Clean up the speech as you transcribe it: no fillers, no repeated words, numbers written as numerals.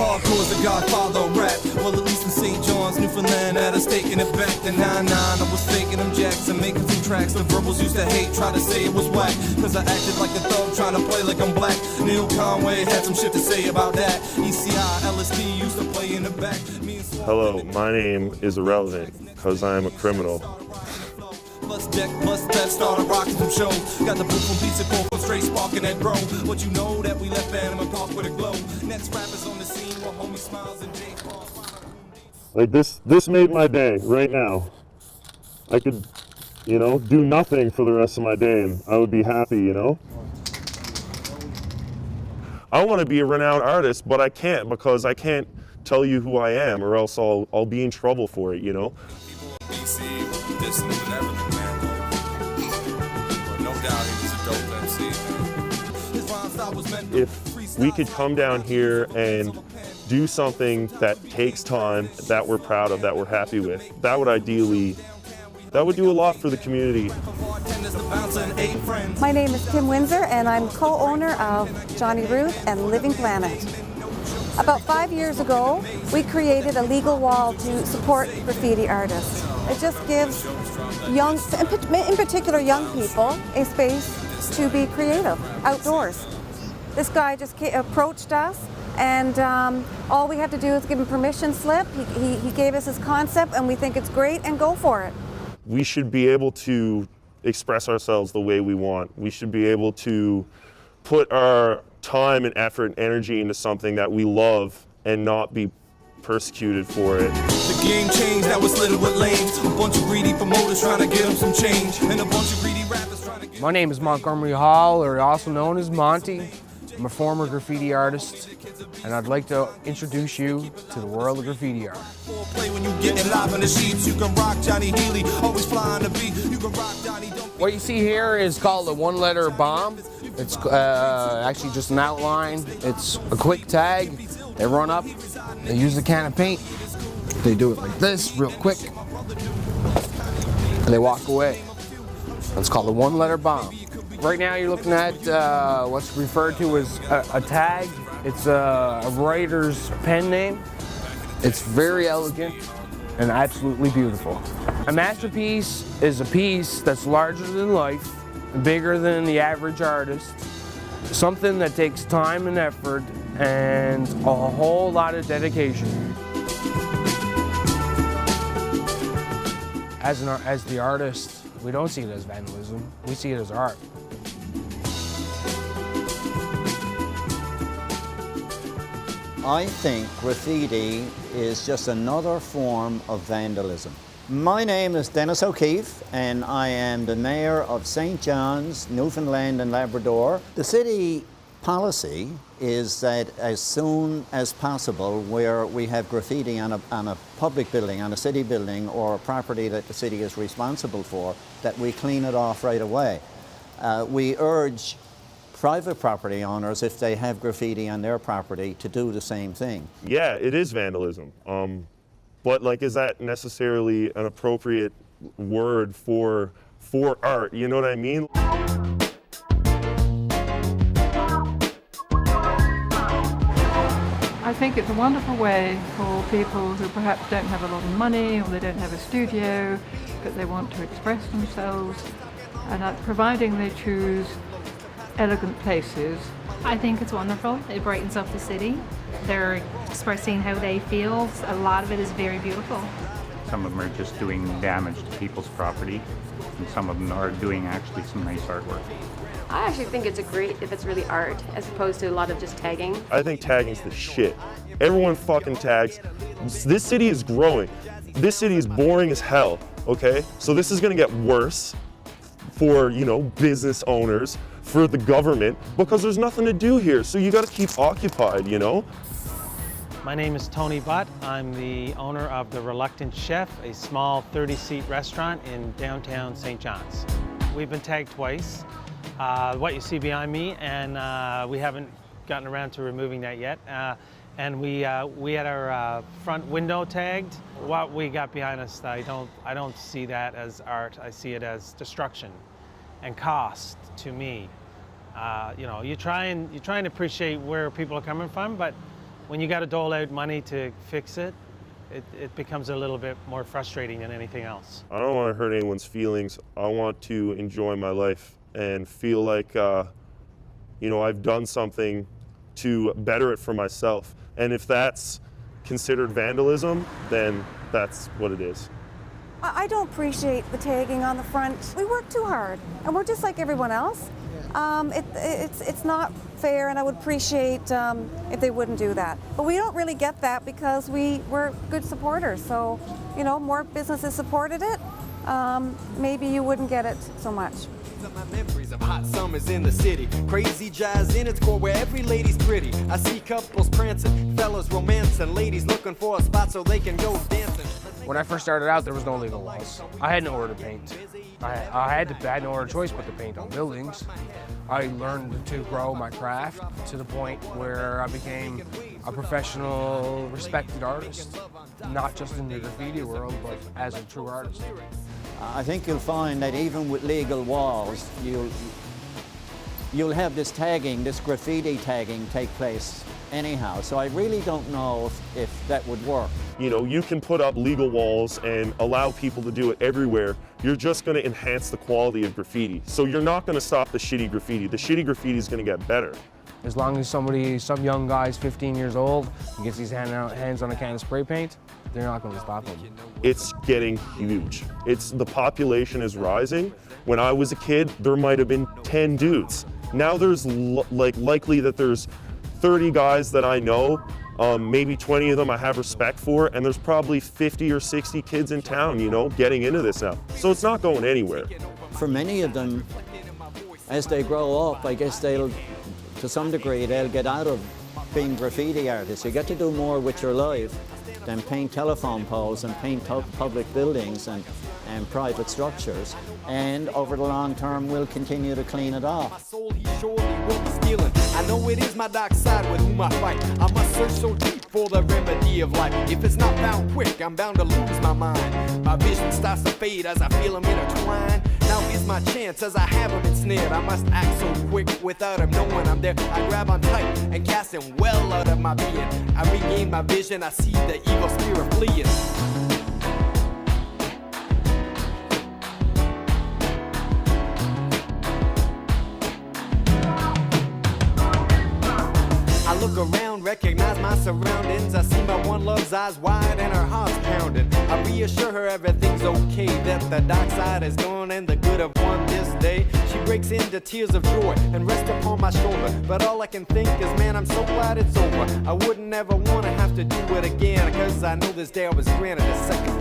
Hardcore's the godfather of rap. Well, at least in St. John's, Newfoundland, had us taking it back to 9-9. I was faking them jacks and making some tracks. The verbals used to hate, try to say it was whack. Cause I acted like a thug, trying to play like I'm black. Neil Conway had some shit to say about that. ECI, LSD used to play in the back. Hello, my name is irrelevant, cause I am a criminal. Plus deck, plus that, started rocking some shows. Got the boot from beats and for straight sparking that bro. What you know that we left Bannerman Park with a glow. Next rappers on the scene where homie smiles and J. Like this made my day right now. I could, do nothing for the rest of my day and I would be happy, I want to be a renowned artist, but I can't because I can't tell you who I am or else I'll be in trouble for it, If we could come down here and do something that takes time, that we're proud of, that we're happy with, that would do a lot for the community. My name is Kim Windsor and I'm co-owner of Johnny Ruth and Living Planet. About 5 years ago, we created a legal wall to support graffiti artists. It just gives in particular young people, a space to be creative outdoors. This guy just approached us and all we have to do is give him permission slip. He gave us his concept and we think it's great and go for it. We should be able to express ourselves the way we want. We should be able to put our time and effort and energy into something that we love and not be persecuted for it. The game changed, that was little with lanes. A bunch of greedy promoters trying to get them some change. And a bunch of greedy rappers trying to get... My name is Montgomery Hall, or also known as Monty. I'm a former graffiti artist, and I'd like to introduce you to the world of graffiti art. What you see here is called a one-letter bomb. It's actually just an outline. It's a quick tag. They run up, they use a can of paint. They do it like this, real quick, and they walk away. It's called a one-letter bomb. Right now you're looking at what's referred to as a tag. It's a writer's pen name. It's very elegant and absolutely beautiful. A masterpiece is a piece that's larger than life, bigger than the average artist, something that takes time and effort and a whole lot of dedication. As the artist, we don't see it as vandalism, we see it as art. I think graffiti is just another form of vandalism. My name is Dennis O'Keefe and I am the Mayor of St. John's, Newfoundland and Labrador. The city policy is that as soon as possible where we have graffiti on a public building, on a city building or a property that the city is responsible for, that we clean it off right away. We urge private property owners, if they have graffiti on their property, to do the same thing. Yeah, it is vandalism. But is that necessarily an appropriate word for art? You know what I mean? I think it's a wonderful way for people who perhaps don't have a lot of money or they don't have a studio, but they want to express themselves, and providing they choose elegant places. I think it's wonderful. It brightens up the city. They're expressing how they feel. A lot of it is very beautiful. Some of them are just doing damage to people's property, and some of them are doing actually some nice artwork. I actually think it's great if it's really art, as opposed to a lot of just tagging. I think tagging's the shit. Everyone fucking tags. This city is growing. This city is boring as hell, okay? So this is gonna get worse for, business owners, for the government, because there's nothing to do here. So you gotta keep occupied, My name is Tony Butt. I'm the owner of The Reluctant Chef, a small 30-seat restaurant in downtown St. John's. We've been tagged twice. What you see behind me, and we haven't gotten around to removing that yet. And we had our front window tagged. What we got behind us, I don't see that as art. I see it as destruction and cost to me. You try and appreciate where people are coming from, but when you got to dole out money to fix it, it becomes a little bit more frustrating than anything else. I don't want to hurt anyone's feelings. I want to enjoy my life and feel like, you know, I've done something to better it for myself. And if that's considered vandalism, then that's what it is. I don't appreciate the tagging on the front. We work too hard, and we're just like everyone else. It's not fair, and I would appreciate if they wouldn't do that. But we don't really get that because we're good supporters. So, you know, more businesses supported it, maybe you wouldn't get it so much. My memories of hot summers in the city, crazy jazz in its core where every lady's pretty. I see couples prancing, fellas romancing, ladies looking for a spot so they can go dancing. When I first started out, there was no legal walls. I had nowhere to paint. I had no other choice but to paint on buildings. I learned to grow my craft to the point where I became a professional, respected artist, not just in the graffiti world, but as a true artist. I think you'll find that even with legal walls, you'll have this tagging, this graffiti tagging take place anyhow. So I really don't know if that would work. You know, you can put up legal walls and allow people to do it everywhere. You're just going to enhance the quality of graffiti. So you're not going to stop the shitty graffiti. The shitty graffiti is going to get better. As long as some young guy's 15 years old and gets his hands on a can of spray paint, they're not going to stop him. It's getting huge. The population is rising. When I was a kid, there might have been 10 dudes. Now there's likely that there's 30 guys that I know, maybe 20 of them I have respect for, and there's probably 50 or 60 kids in town, you know, getting into this now. So it's not going anywhere. For many of them, as they grow up, I guess to some degree, they'll get out of being graffiti artists. You get to do more with your life than paint telephone poles and paint public buildings and private structures. And over the long term, we'll continue to clean it off. I know it is my dark side with whom I fight. I must search so deep for the remedy of life. If it's not found quick, I'm bound to lose my mind. My vision starts to fade as I feel them intertwined. Now is my chance as I have them ensnared. I must act so quick without them knowing I'm there. I grab on tight and cast them well out of my being. I regain my vision, I see the evil spirit fleeing. Look around, recognize my surroundings. I see my one love's eyes wide and her heart's pounding. I reassure her everything's okay, that the dark side is gone and the good have won this day. She breaks into tears of joy and rests upon my shoulder. But all I can think is, man, I'm so glad it's over. I wouldn't ever want to have to do it again, cause I know this day I was granted a second